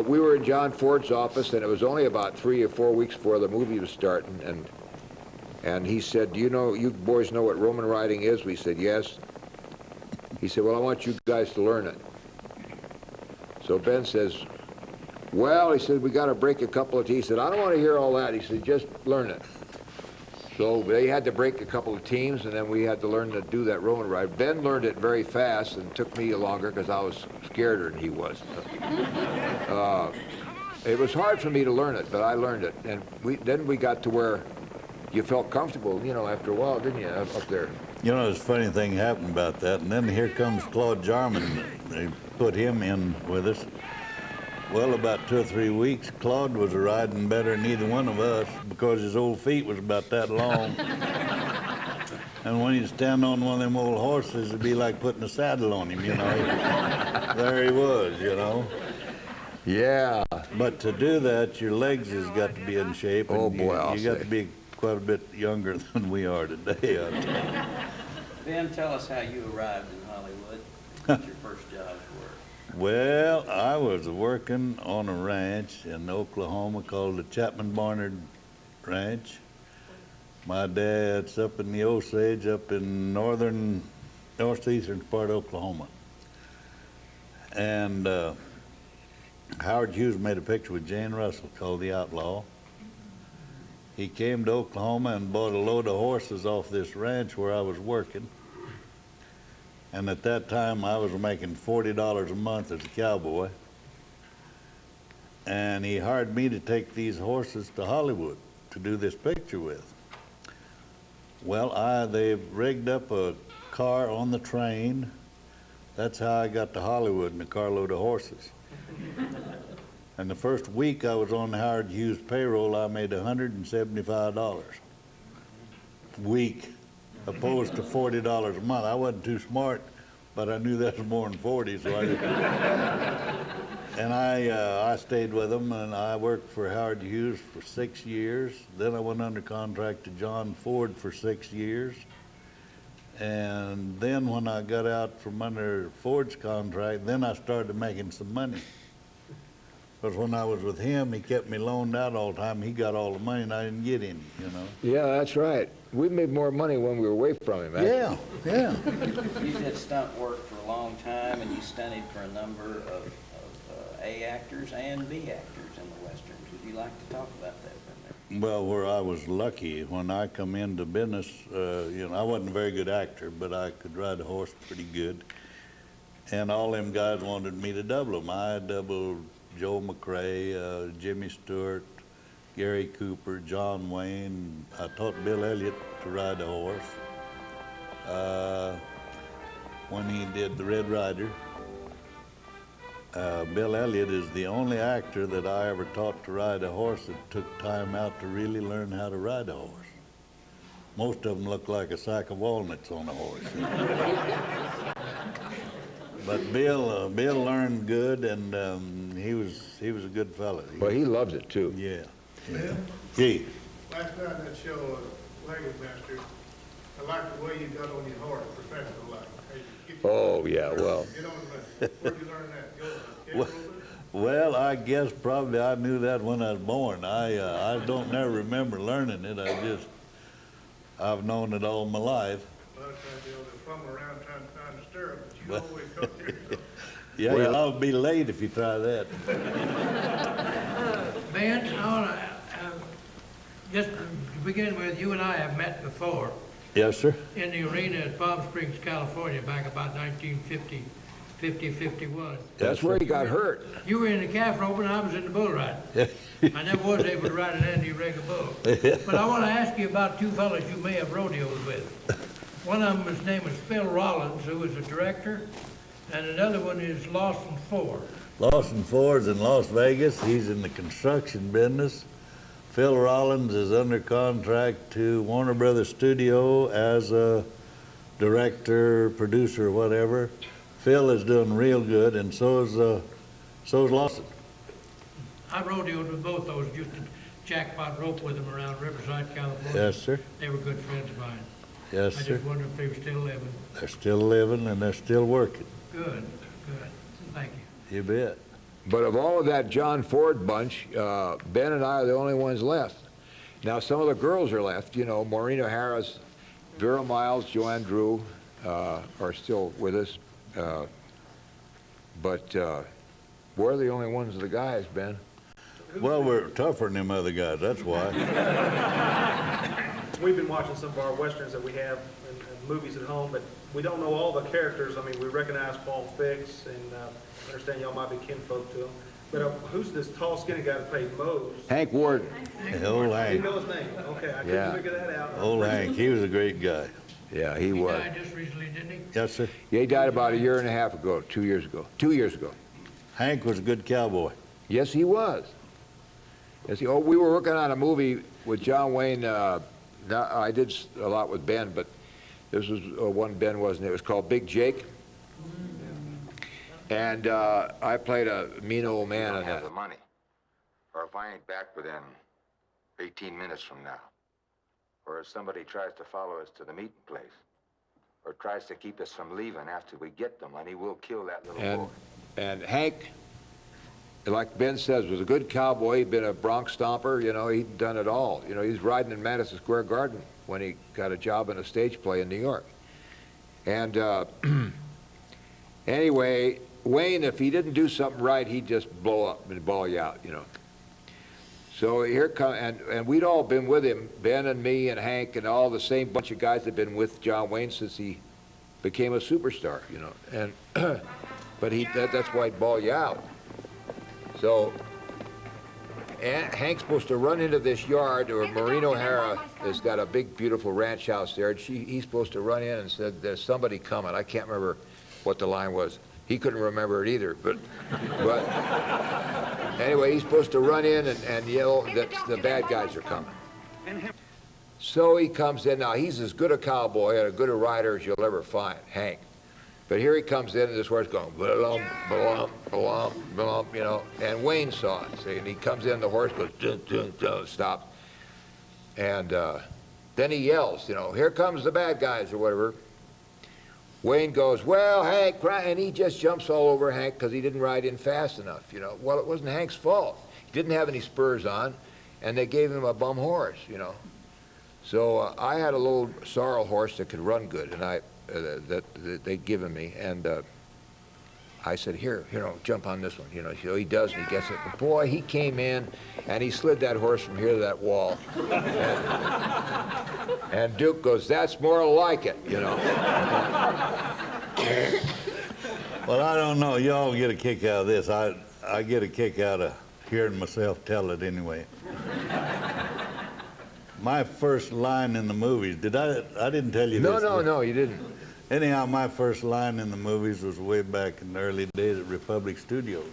we were in John Ford's office, and it was only about 3 or 4 weeks before the movie was starting. And he said, do you know, you boys know what Roman riding is? We said, yes. He said, well, I want you guys to learn it. So Ben says, well, he said, we got to break a couple of teams. He said, I don't want to hear all that. He said, just learn it. So they had to break a couple of teams, and then we had to learn to do that Roman ride. Ben learned it very fast, and it took me longer because I was scareder than he was. It was hard for me to learn it, but I learned it. And then we got to where you felt comfortable, you know, after a while, didn't you, up there? You know, there's a funny thing happened about that, and then here comes Claude Jarman. They put him in with us. Well, about 2 or 3 weeks, Claude was riding better than either one of us because his old feet was about that long. And when he'd stand on one of them old horses, it'd be like putting a saddle on him, you know. There he was, you know. Yeah. But to do that, your legs has got to be in shape. Oh, boy, you got to be quite a bit younger than we are today. Ben, tell us how you arrived in Hollywood. What your first jobs were. Well, I was working on a ranch in Oklahoma called the Chapman Barnard Ranch. My dad's up in the Osage, up in northeastern part of Oklahoma. And Howard Hughes made a picture with Jane Russell called The Outlaw. He came to Oklahoma and bought a load of horses off this ranch where I was working. And at that time, I was making $40 a month as a cowboy. And he hired me to take these horses to Hollywood to do this picture with. Well, they rigged up a car on the train. That's how I got to Hollywood in a carload of horses. And the first week I was on Howard Hughes' payroll, I made $175 a week, opposed to $40 a month. I wasn't too smart, but I knew that was more than 40, so I didn't. And I stayed with them, and I worked for Howard Hughes for 6 years. Then I went under contract to John Ford for 6 years. And then when I got out from under Ford's contract, then I started making some money. Because when I was with him, he kept me loaned out all the time. He got all the money and I didn't get any, you know. Yeah, that's right. We made more money when we were away from him, Yeah, yeah. You did stunt work for a long time, and you stunted for a number of A actors and B actors in the Westerns. Would you like to talk about that for a minute? Well, where I was lucky, when I come into business, you know, I wasn't a very good actor, but I could ride a horse pretty good. And all them guys wanted me to double them. I doubled Joe McRae, Jimmy Stewart, Gary Cooper, John Wayne. I taught Bill Elliott to ride a horse. When he did The Red Rider, Bill Elliott is the only actor that I ever taught to ride a horse that took time out to really learn how to ride a horse. Most of them look like a sack of walnuts on a horse. You know? But Bill learned good, and he was a good fellow. Well, he loves it too. Yeah. Bill? Yeah. Last night that show, Wagon Master, I liked the way you got on your horse, professional like. Oh, yeah, well. Get on the where'd you learn that? Go to Well, I guess probably I knew that when I was born. I don't never remember learning it. I've known it all my life. A lot of times they'll fumble around trying to stir it, but you always come here. Yeah, well, I'll be late if you try that. Ben, I want to, just to begin with, you and I have met before. Yes, sir. In the arena at Palm Springs, California, back about 1950, 51. That's where he got hurt. You were in the calf rope and I was in the bull ride. I never was able to ride an anti-rig bull. But I want to ask you about two fellas you may have rodeoed with. One of them, his name is Phil Rollins, who was a director, and another one is Lawson Ford. Lawson Ford's in Las Vegas. He's in the construction business. Phil Rollins is under contract to Warner Brothers Studio as a director, producer, whatever. Phil is doing real good, and so is Lawson. I rodeoed with both those, used to jackpot rope with them around Riverside, California. Yes, sir. They were good friends of mine. Yes, I sir. just wonder if they were still living. They're still living, and they're still working. Good. Thank you. You bet. But of all of that John Ford bunch, Ben and I are the only ones left. Now, some of the girls are left. You know, Maureen O'Hara's, Vera Miles, Joanne Drew are still with us. But we're the only ones of the guys, Ben. Well, we're tougher than them other guys, that's why. We've been watching some of our westerns that we have and movies at home, but we don't know all the characters. I mean, we recognize Paul Fix, and understand y'all might be kinfolk to him. But who's this tall, skinny guy that played Mose? Hank Warden. Old I Hank. didn't know his name. Okay, I couldn't figure that out. Old Hank, he was a great guy. Yeah, he was. He died just recently, didn't he? Yes, sir. Yeah, he died about a year and a half ago, 2 years ago. 2 years ago. Hank was a good cowboy. Yes, he was. Yes, we were working on a movie with John Wayne. I did a lot with Ben, but this was one Ben wasn't. It was called Big Jake. And I played a mean old man. I don't have the money. Or if I ain't back within 18 minutes from now. Or if somebody tries to follow us to the meeting place. Or tries to keep us from leaving after we get the money, we'll kill that little boy. And Hank, like Ben says, was a good cowboy. He'd been a Bronx stomper, you know, he'd done it all. You know, he was riding in Madison Square Garden when he got a job in a stage play in New York. And anyway, Wayne, if he didn't do something right, he'd just blow up and bawl you out, you know. So here come, and we'd all been with him, Ben and me and Hank and all the same bunch of guys that had been with John Wayne since he became a superstar, you know. And but that's why he'd bawl you out. So Hank's supposed to run into this yard, or Maureen O'Hara has got a big, beautiful ranch house there, and he's supposed to run in and said, "There's somebody coming." I can't remember what the line was. He couldn't remember it either, but anyway, he's supposed to run in and yell that the bad guys are coming. So he comes in. Now, he's as good a cowboy and as good a rider as you'll ever find, Hank. But here he comes in, and this horse going, ba-lump, ba-lump, ba-lump, ba-lump, you know, and Wayne saw it. See, and he comes in, the horse goes, dun, dun, dun, stop. And then he yells, you know, "Here comes the bad guys," or whatever. Wayne goes, well, Hank, and he just jumps all over Hank because he didn't ride in fast enough, you know. Well, it wasn't Hank's fault. He didn't have any spurs on, and they gave him a bum horse, you know. So I had a little sorrel horse that could run good, and that they'd given me, and I said, here, you know, jump on this one, you know. So he does, and he gets it. But boy, he came in, and he slid that horse from here to that wall. And Duke goes, that's more like it, you know. Well, I don't know. Y'all get a kick out of this. I get a kick out of hearing myself tell it anyway. My first line in the movies, I didn't tell you this. No, you didn't. Anyhow, my first line in the movies was way back in the early days at Republic Studios.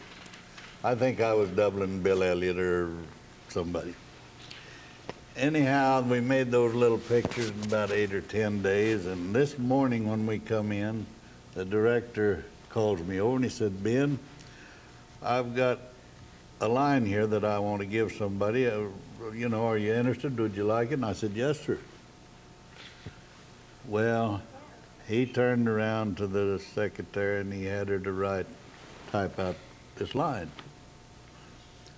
I think I was doubling Bill Elliott or somebody. Anyhow, we made those little pictures in about 8 or 10 days, and this morning when we come in, the director calls me over and he said, Ben, I've got a line here that I want to give somebody. You know, are you interested? Would you like it? And I said, yes, sir. Well, he turned around to the secretary and he had her to type out this line.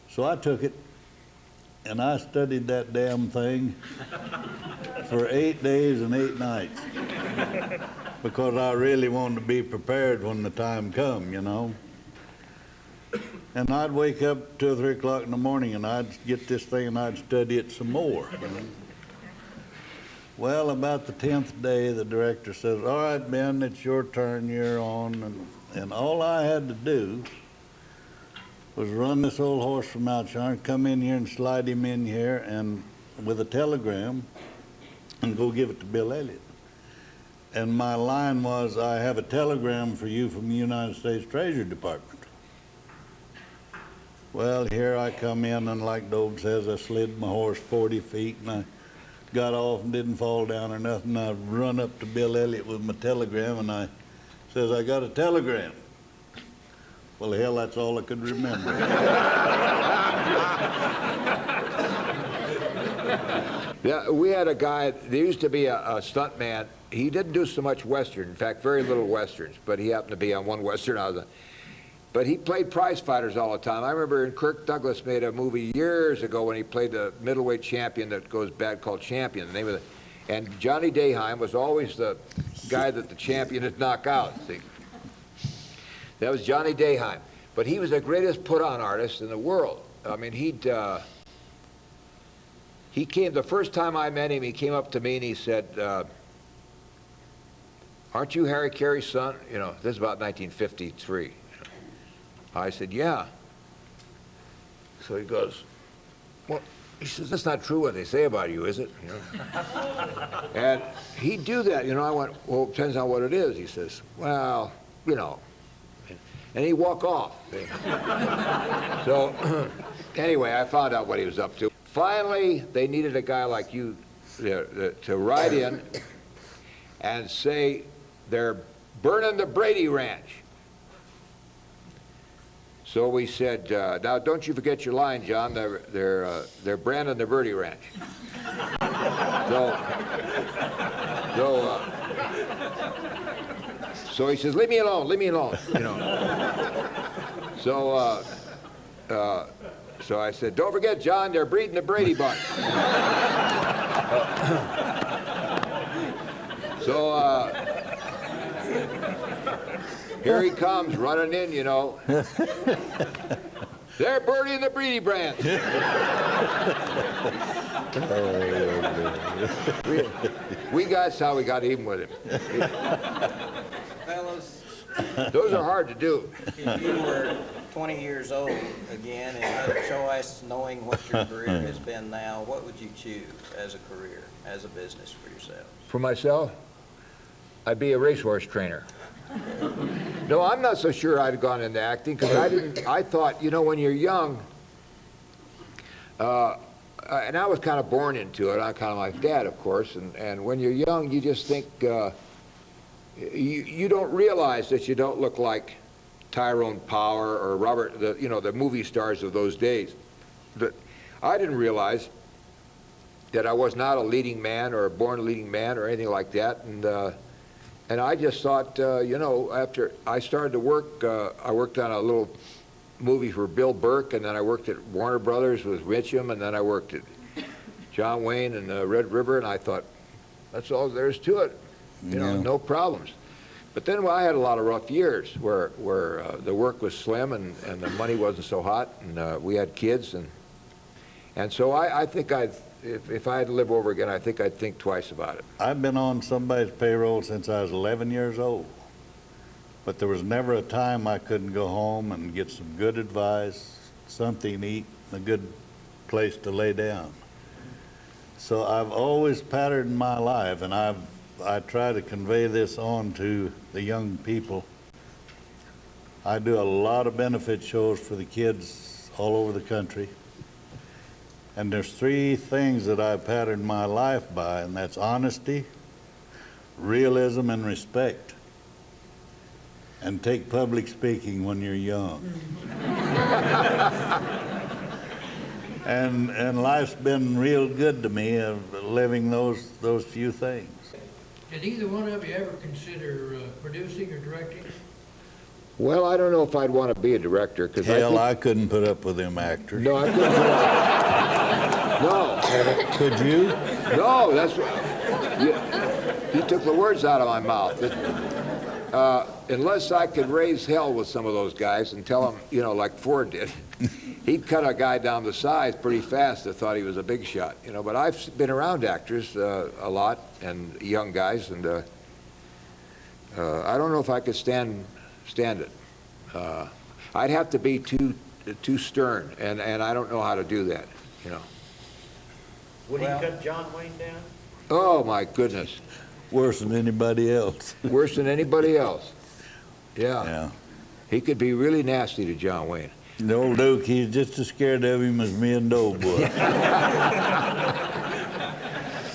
So I took it and I studied that damn thing for 8 days and 8 nights because I really wanted to be prepared when the time come, you know. And I'd wake up 2 or 3 o'clock in the morning and I'd get this thing and I'd study it some more, you know. Well, about the 10th day, the director says, all right, Ben, it's your turn, you're on. And all I had to do was run this old horse from Outshire, come in here and slide him in here and with a telegram and go give it to Bill Elliott. And my line was, I have a telegram for you from the United States Treasury Department. Well, here I come in, and like Doug says, I slid my horse 40 feet, and I got off and didn't fall down or nothing. I run up to Bill Elliott with my telegram, and I says, I got a telegram. Well, hell, that's all I could remember. Yeah, we had a guy, there used to be a stunt man. He didn't do so much Western, in fact, very little Westerns, but he happened to be on one Western. But he played prize fighters all the time. I remember Kirk Douglas made a movie years ago when he played the middleweight champion that goes bad called Champion. The name of and Johnny Daheim was always the guy that the champion would knock out. See? That was Johnny Daheim. But he was the greatest put-on artist in the world. I mean, he came, the first time I met him, he came up to me and he said, aren't you Harry Carey's son? You know, this is about 1953. I said, yeah. So he goes, well, he says, that's not true what they say about you, is it? You know? And he'd do that, you know. I went, well, it depends on what it is. He says, well, you know. And he'd walk off. So anyway, I found out what he was up to. Finally, they needed a guy like you to ride in and say, they're burning the Brady Ranch. So we said, now don't you forget your line, John. They're branding the Brady Ranch. So he says, leave me alone, you know. So I said, don't forget, John, they're breeding the Brady Bunch. Here he comes, running in, you know. They're burning the Brady branch. That's how we got even with him. Fellas, those are hard to do. if you were 20 years old again and had a choice, knowing what your career has been now, what would you choose as a career, as a business for yourself? For myself, I'd be a racehorse trainer. No, I'm not so sure I'd gone into acting because I thought, you know, when you're young, and I was kind of born into it. I'm kind of like Dad, of course, and when you're young, you just think, you don't realize that you don't look like Tyrone Power or Robert, the movie stars of those days. But I didn't realize that I was not a leading man or a born leading man or anything like that, And I just thought, you know, after I started to work, I worked on a little movie for Bill Burke, and then I worked at Warner Brothers with Mitchum, and then I worked at John Wayne and Red River, and I thought, that's all there is to it. You know, no problems. But then I had a lot of rough years where the work was slim and the money wasn't so hot, and we had kids, and so I think if I had to live over again, I think I'd think twice about it. I've been on somebody's payroll since I was 11 years old, but there was never a time I couldn't go home and get some good advice, something to eat, a good place to lay down. So I've always patterned my life, and I try to convey this on to the young people. I do a lot of benefit shows for the kids all over the country. And there's three things that I patterned my life by, and that's honesty, realism, and respect. And take public speaking when you're young. And life's been real good to me of living those few things. Did either one of you ever consider producing or directing? Well, I don't know if I'd want to be a director, because I couldn't put up with them actors. No, I couldn't put up. No. Could you? No, that's you took the words out of my mouth. Unless I could raise hell with some of those guys and tell them, you know, like Ford did, he'd cut a guy down to size pretty fast that thought he was a big shot, you know. But I've been around actors a lot, and young guys, and I don't know if I could stand it. I'd have to be too stern, and I don't know how to do that, you know. Would he cut John Wayne down? Oh my goodness. Worse than anybody else. Worse than anybody else. Yeah. He could be really nasty to John Wayne. The old Duke, he's just as scared of him as me and Doughboy.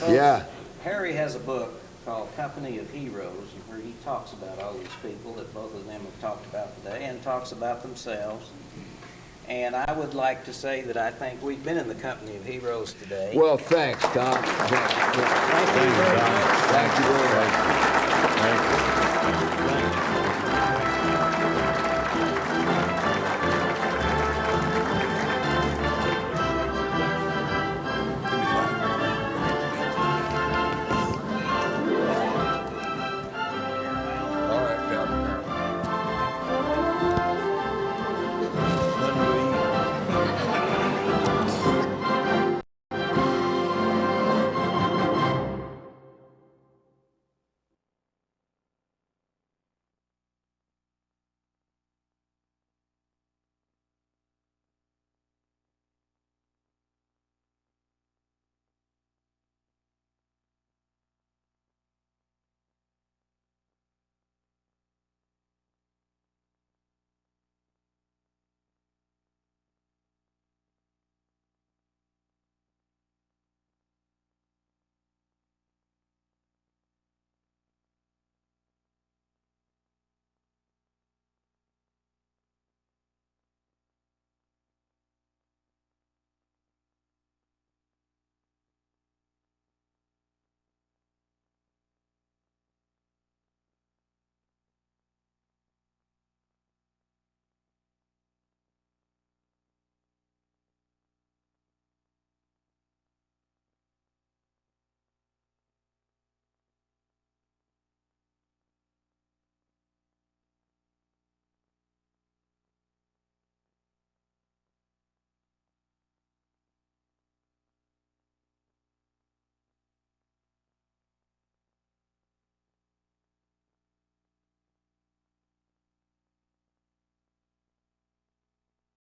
Yeah. Harry has a book called Company of Heroes, where he talks about all these people that both of them have talked about today, and talks about themselves. And I would like to say that I think we've been in the company of heroes today. Well, thanks, Tom. Thank you very much. Thank you very much. Thank you.